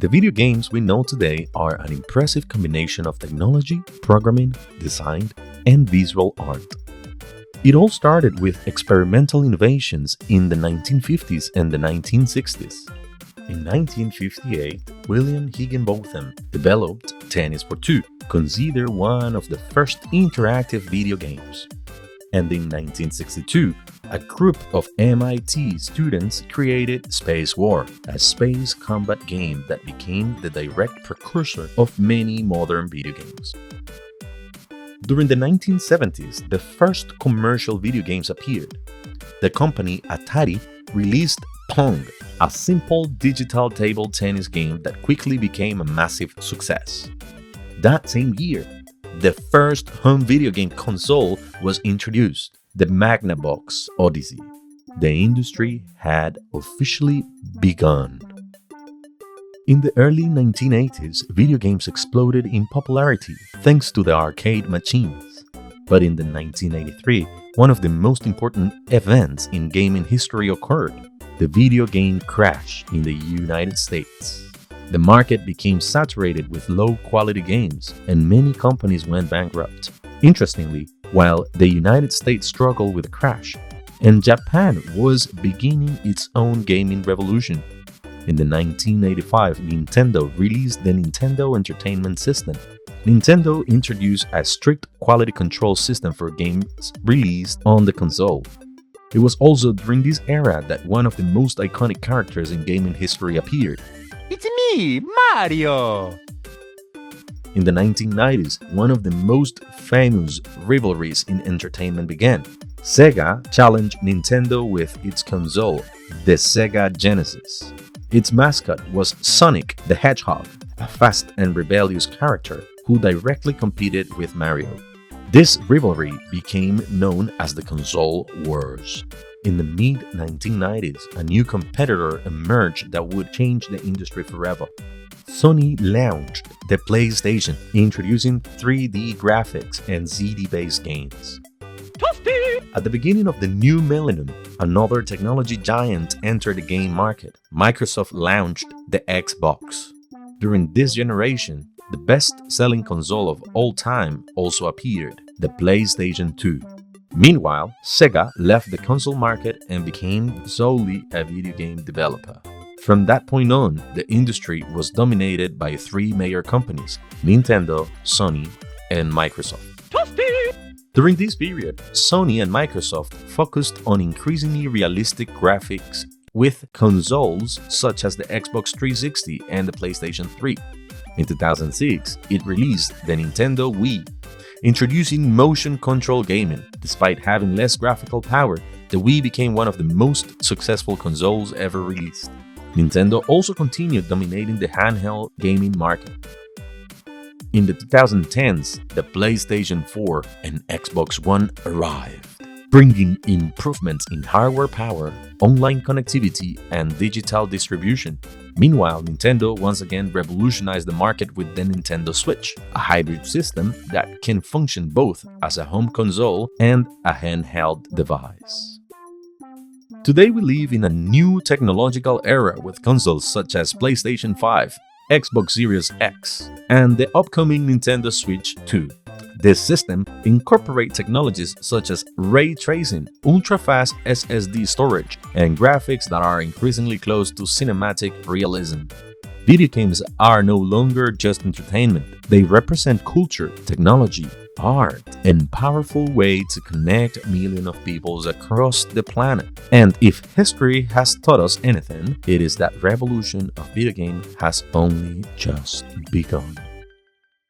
The video games we know today are an impressive combination of technology, programming, design, and visual art. It all started with experimental innovations in the 1950s and the 1960s. In 1958, William Higginbotham developed Tennis for Two, considered one of the first interactive video games. And in 1962, a group of MIT students created Space War, a space combat game that became the direct precursor of many modern video games. During the 1970s, the first commercial video games appeared. The company Atari released Pong, a simple digital table tennis game that quickly became a massive success. That same year, the first home video game console was introduced, the Magnavox Odyssey. The industry had officially begun. In the early 1980s, video games exploded in popularity thanks to the arcade machines. But in the 1983, one of the most important events in gaming history occurred: the video game crash in the United States. The market became saturated with low-quality games, and many companies went bankrupt. Interestingly, while the United States struggled with the crash, and Japan was beginning its own gaming revolution. In the 1985, Nintendo released the Nintendo Entertainment System. Nintendo introduced a strict quality control system for games released on the console. It was also during this era that one of the most iconic characters in gaming history appeared. It's me, Mario! In the 1990s, one of the most famous rivalries in entertainment began. Sega challenged Nintendo with its console, the Sega Genesis. Its mascot was Sonic the Hedgehog, a fast and rebellious character who directly competed with Mario. This rivalry became known as the Console Wars. In the mid-1990s, a new competitor emerged that would change the industry forever. Sony launched the PlayStation, introducing 3D graphics and ZD-based games. At the beginning of the new millennium, another technology giant entered the game market. Microsoft launched the Xbox. During this generation, the best-selling console of all time also appeared, the PlayStation 2. Meanwhile, Sega left the console market and became solely a video game developer. From that point on, the industry was dominated by three major companies: Nintendo, Sony, and Microsoft. During this period, Sony and Microsoft focused on increasingly realistic graphics with consoles such as the Xbox 360 and the PlayStation 3. In 2006, it released the Nintendo Wii, introducing motion control gaming. Despite having less graphical power, the Wii became one of the most successful consoles ever released. Nintendo also continued dominating the handheld gaming market. In the 2010s, the PlayStation 4 and Xbox One arrived, bringing improvements in hardware power, online connectivity, and digital distribution. Meanwhile, Nintendo once again revolutionized the market with the Nintendo Switch, a hybrid system that can function both as a home console and a handheld device. Today we live in a new technological era with consoles such as PlayStation 5, Xbox Series X, and the upcoming Nintendo Switch 2. This system incorporates technologies such as ray tracing, ultra-fast SSD storage, and graphics that are increasingly close to cinematic realism. Video games are no longer just entertainment. They represent culture, technology, art, and powerful way to connect millions of people across the planet. And if history has taught us anything, it is that revolution of video game has only just begun.